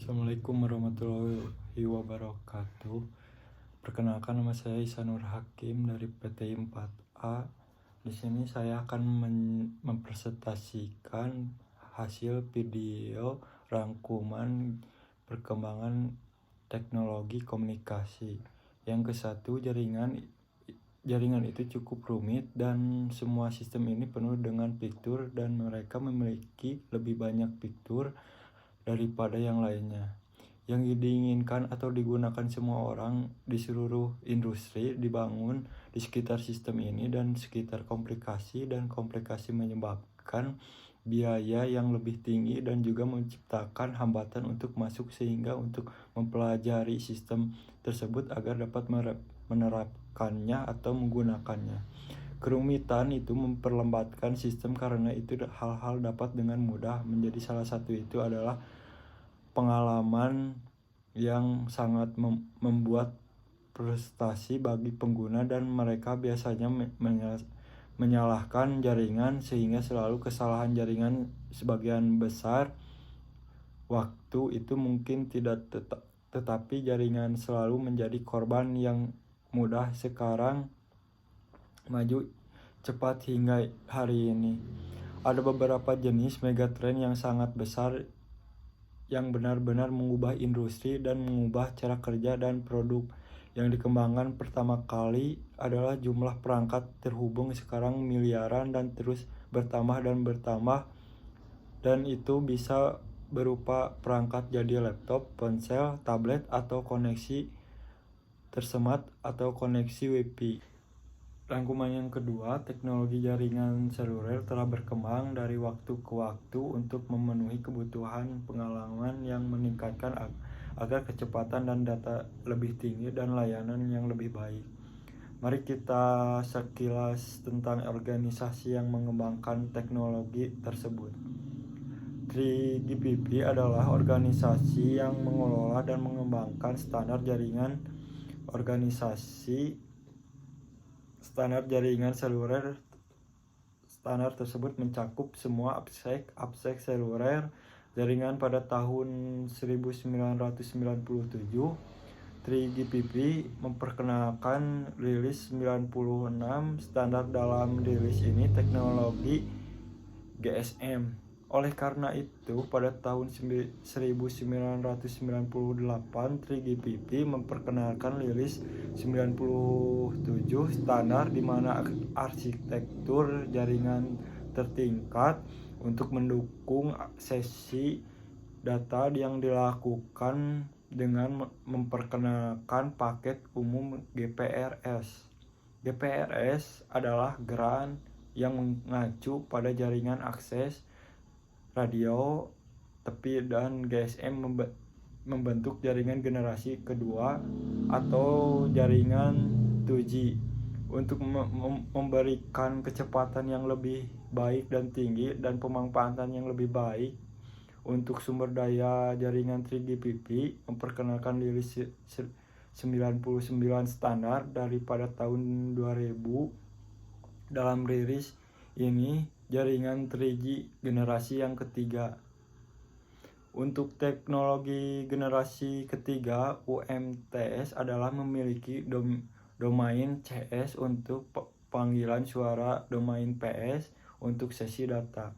Assalamualaikum warahmatullahi wabarakatuh. Perkenalkan, nama saya Ihsanur Hakim dari PT 4A. Di sini saya akan mempresentasikan hasil video rangkuman perkembangan teknologi komunikasi. Yang ke-1, jaringan itu cukup rumit dan semua sistem ini penuh dengan fitur dan mereka memiliki lebih banyak fitur daripada yang lainnya. Yang diinginkan atau digunakan semua orang di seluruh industri dibangun di sekitar sistem ini, dan sekitar komplikasi menyebabkan biaya yang lebih tinggi dan juga menciptakan hambatan untuk masuk, sehingga untuk mempelajari sistem tersebut agar dapat menerapkannya atau menggunakannya. Kerumitan itu memperlambatkan sistem, karena itu hal-hal dapat dengan mudah menjadi salah satu itu adalah pengalaman yang sangat membuat frustasi bagi pengguna, dan mereka biasanya menyalahkan jaringan, sehingga selalu kesalahan jaringan sebagian besar waktu itu mungkin tidak tetapi jaringan selalu menjadi korban yang mudah sekarang maju cepat hingga hari ini. Ada beberapa jenis megatrend yang sangat besar yang benar-benar mengubah industri dan mengubah cara kerja dan produk. Yang dikembangkan pertama kali adalah jumlah perangkat terhubung sekarang miliaran dan terus bertambah, dan itu bisa berupa perangkat jadi laptop, ponsel, tablet, atau koneksi tersemat atau koneksi Wi-Fi. Rangkuman yang kedua, teknologi jaringan seluler telah berkembang dari waktu ke waktu untuk memenuhi kebutuhan pengalaman yang meningkatkan agar kecepatan dan data lebih tinggi dan layanan yang lebih baik. Mari kita sekilas tentang organisasi yang mengembangkan teknologi tersebut. 3GPP adalah organisasi yang mengelola dan mengembangkan standar jaringan. Standar jaringan seluler. Standar tersebut mencakup semua abstrak seluler jaringan. Pada tahun 1997, 3GPP memperkenalkan rilis 96 standar. Dalam rilis ini teknologi GSM. Oleh karena itu, pada tahun 1998, 3GPP memperkenalkan rilis 97 standar, di mana arsitektur jaringan tertingkat untuk mendukung aksesi data yang dilakukan dengan memperkenalkan paket umum GPRS. GPRS adalah geran yang mengacu pada jaringan akses radio tepi, dan GSM membentuk jaringan generasi kedua atau jaringan 2G untuk memberikan kecepatan yang lebih baik dan tinggi dan pemanfaatan yang lebih baik untuk sumber daya. Jaringan 3GPP memperkenalkan rilis 99 standar daripada tahun 2000. Dalam rilis ini jaringan 3G generasi yang ketiga. Untuk teknologi generasi ketiga, UMTS adalah memiliki domain CS untuk panggilan suara, domain PS untuk sesi data.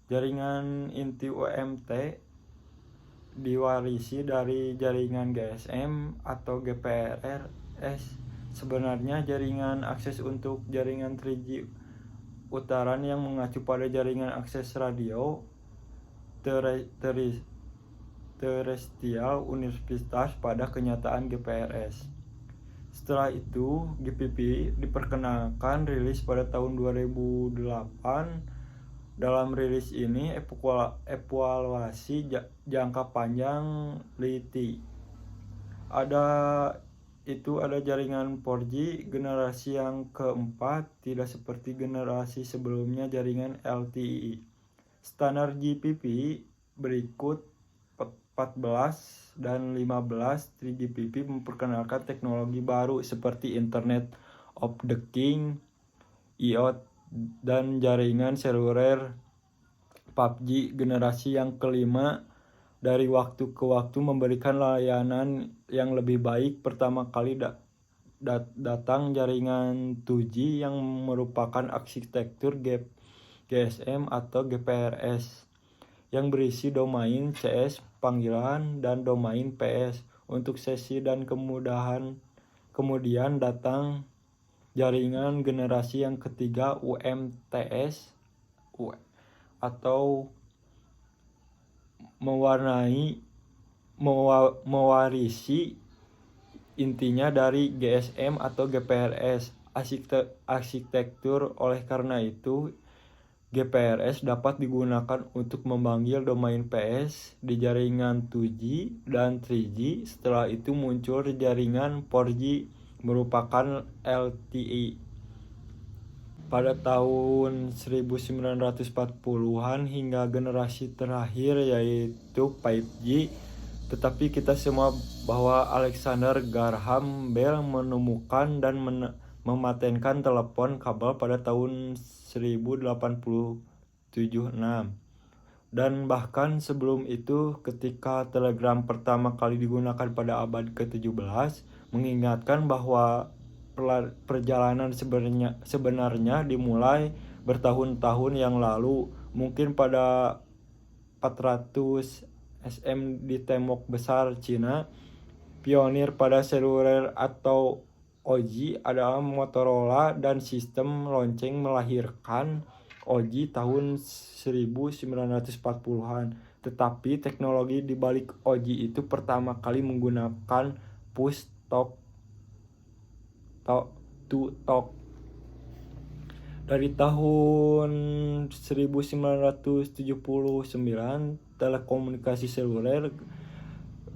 Jaringan inti UMT diwarisi dari jaringan GSM atau GPRS. Sebenarnya jaringan akses untuk jaringan 3G utaran yang mengacu pada jaringan akses radio terestrial universal pada kenyataan GPRS. Setelah itu, GPP diperkenalkan rilis pada tahun 2008. Dalam rilis ini evaluasi jangka panjang LTE. Ada jaringan 4G generasi yang keempat, tidak seperti generasi sebelumnya jaringan LTE. Standar GPP berikut 14 dan 15. 3GPP memperkenalkan teknologi baru seperti Internet of the Things, IoT, dan jaringan seluler 5G generasi yang kelima dari waktu ke waktu memberikan layanan yang lebih baik. Pertama kali datang jaringan 2G yang merupakan arsitektur GSM atau GPRS yang berisi domain CS panggilan dan domain PS untuk sesi dan kemudian datang jaringan generasi yang ketiga UMTS atau mewarisi intinya dari GSM atau GPRS arsitektur. Oleh karena itu GPRS dapat digunakan untuk memanggil domain PS di jaringan 2G dan 3G. Setelah itu muncul jaringan 4G merupakan LTE. Pada tahun 1940-an hingga generasi terakhir yaitu 5G. Tetapi kita semua bahwa Alexander Graham Bell menemukan dan mematenkan telepon kabel pada tahun 1876. Dan bahkan sebelum itu ketika telegram pertama kali digunakan pada abad ke-17 mengingatkan bahwa perjalanan sebenarnya dimulai bertahun-tahun yang lalu, mungkin pada 400 SM di Tembok Besar Cina. Pionir pada seluler atau OG adalah Motorola dan sistem lonceng melahirkan OG tahun 1940-an. Tetapi teknologi di balik OG itu pertama kali menggunakan push to talk. Dari tahun 1979, telekomunikasi seluler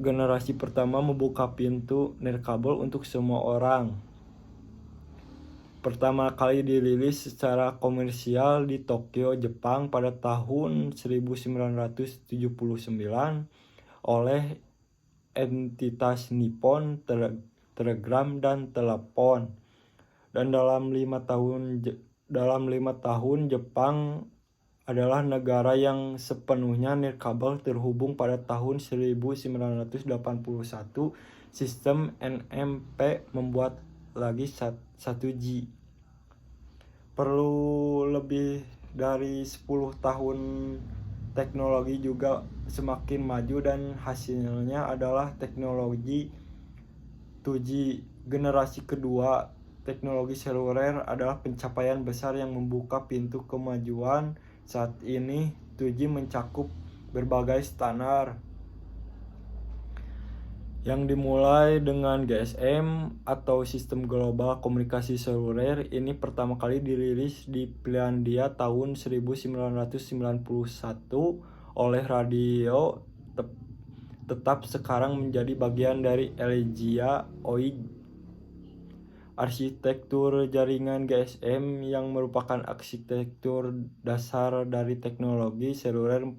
generasi pertama membuka pintu nirkabel untuk semua orang. Pertama kali dirilis secara komersial di Tokyo, Jepang pada tahun 1979 oleh entitas Nippon Telegram dan Telepon. Dan dalam 5 tahun Jepang adalah negara yang sepenuhnya nirkabel terhubung pada tahun 1981. Sistem NMP membuat lagi 1G. Perlu lebih dari 10 tahun teknologi juga semakin maju dan hasilnya adalah teknologi 2G generasi kedua. Teknologi seluler adalah pencapaian besar yang membuka pintu kemajuan. Saat ini 2G mencakup berbagai standar yang dimulai dengan GSM atau Sistem Global Komunikasi Seluler. Ini pertama kali dirilis di Finlandia tahun 1991 oleh radio, tetap sekarang menjadi bagian dari Elgia Oig. Arsitektur jaringan GSM yang merupakan arsitektur dasar dari teknologi seluler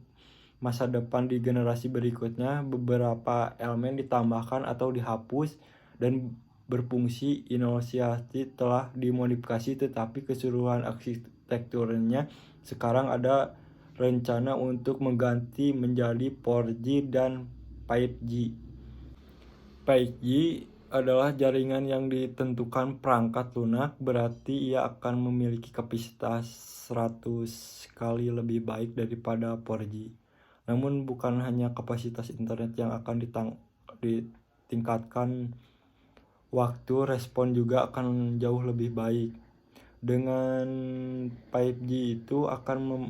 masa depan di generasi berikutnya. Beberapa elemen ditambahkan atau dihapus dan berfungsi inisiatif telah dimodifikasi, tetapi keseluruhan arsitekturnya sekarang ada rencana untuk mengganti menjadi 4G dan 5G. 5G adalah jaringan yang ditentukan perangkat lunak, berarti ia akan memiliki kapasitas 100 kali lebih baik daripada 4G. Namun bukan hanya kapasitas internet yang akan ditingkatkan, waktu respon juga akan jauh lebih baik. Dengan 5G itu akan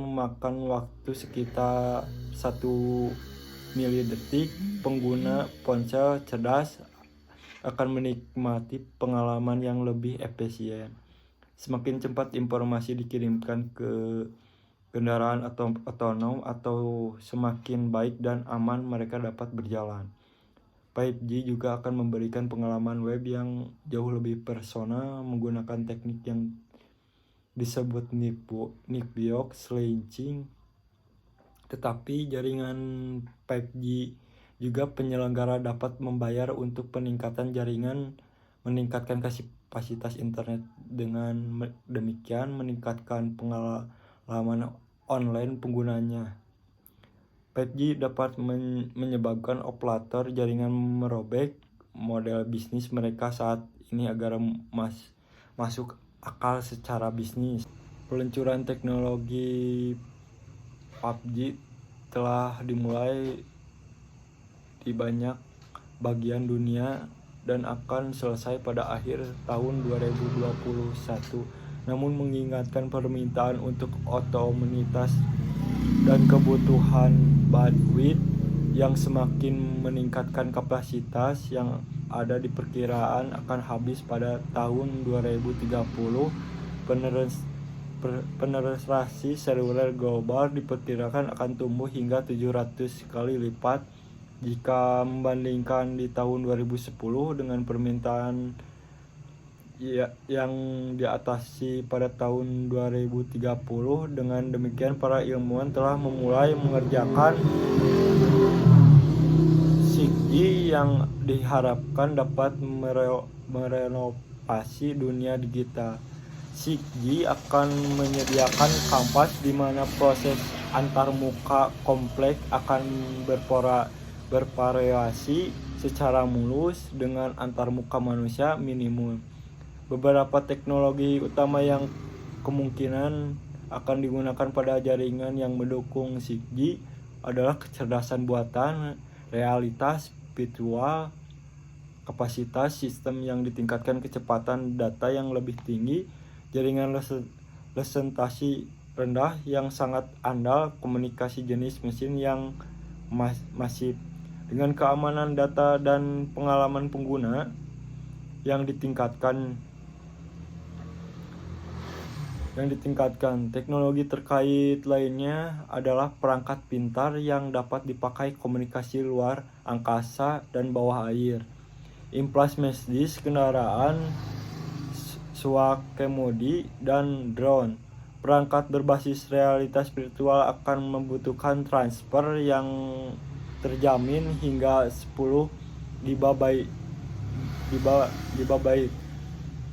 memakan waktu sekitar 1 milidetik. Pengguna ponsel cerdas akan menikmati pengalaman yang lebih efisien. Semakin cepat informasi dikirimkan ke kendaraan otonom atau semakin baik dan aman mereka dapat berjalan. 5G juga akan memberikan pengalaman web yang jauh lebih personal menggunakan teknik yang disebut network slicing. Tetapi jaringan 5G juga penyelenggara dapat membayar untuk peningkatan jaringan, meningkatkan kapasitas internet. Dengan demikian meningkatkan pengalaman online penggunanya. 5G dapat menyebabkan operator jaringan merobek model bisnis mereka saat ini agar masuk akal secara bisnis. Peluncuran teknologi 5G telah dimulai di banyak bagian dunia dan akan selesai pada akhir tahun 2021. Namun mengingatkan permintaan untuk otonomitas dan kebutuhan bandwidth yang semakin meningkatkan, kapasitas yang ada diperkiraan akan habis pada tahun 2030. Penetrasi seluler global diperkirakan akan tumbuh hingga 700 kali lipat jika membandingkan di tahun 2010 dengan permintaan yang diatasi pada tahun 2030. Dengan demikian, para ilmuwan telah memulai mengerjakan 6G yang diharapkan dapat merenovasi dunia digital. 6G akan menyediakan kampas di mana proses antarmuka kompleks akan bervariasi secara mulus dengan antarmuka manusia minimum. Beberapa teknologi utama yang kemungkinan akan digunakan pada jaringan yang mendukung 6G adalah kecerdasan buatan, realitas virtual, kapasitas sistem yang ditingkatkan, kecepatan data yang lebih tinggi, jaringan presentasi rendah yang sangat andal, komunikasi jenis mesin yang masif, dengan keamanan data dan pengalaman pengguna yang ditingkatkan. Teknologi terkait lainnya adalah perangkat pintar yang dapat dipakai komunikasi luar angkasa dan bawah air, implas medis, kendaraan swakemudi, dan drone. Perangkat berbasis realitas virtual akan membutuhkan transfer yang terjamin hingga 10 GB.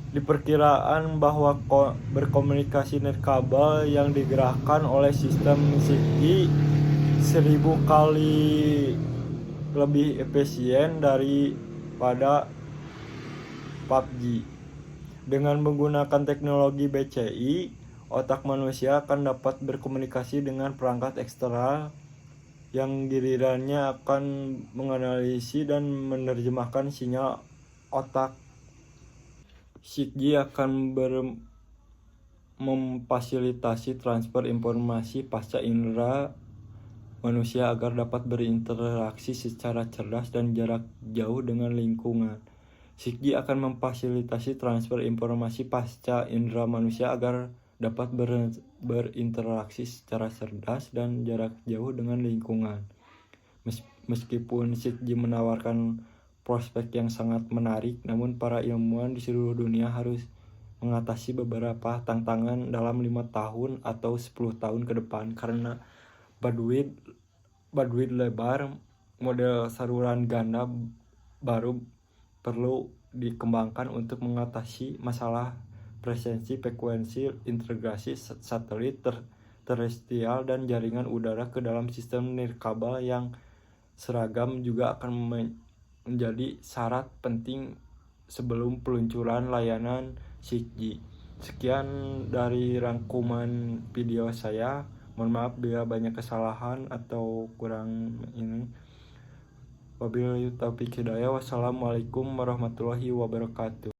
Diperkirakan bahwa berkomunikasi nirkabel yang digerakkan oleh sistem 6G 1000 kali lebih efisien daripada 5G. Dengan menggunakan teknologi BCI, otak manusia akan dapat berkomunikasi dengan perangkat eksternal yang gilirannya akan menganalisis dan menerjemahkan sinyal otak. 6G akan memfasilitasi transfer informasi pasca indera manusia agar dapat berinteraksi secara cerdas dan jarak jauh dengan lingkungan. 6G akan memfasilitasi transfer informasi pasca indera manusia agar dapat berinteraksi secara cerdas dan jarak jauh dengan lingkungan. Meskipun 6G menawarkan prospek yang sangat menarik, namun para ilmuwan di seluruh dunia harus mengatasi beberapa tantangan dalam 5 tahun atau 10 tahun ke depan, karena bandwidth lebar, model saluran ganda baru perlu dikembangkan untuk mengatasi masalah frekuensi, integrasi satelit terestrial dan jaringan udara ke dalam sistem nirkabel yang seragam juga akan menjadi syarat penting sebelum peluncuran layanan 6G. Sekian dari rangkuman video saya. Mohon maaf bila banyak kesalahan atau kurang ini. Wabillahi taufiq hidayah. Wassalamualaikum warahmatullahi wabarakatuh.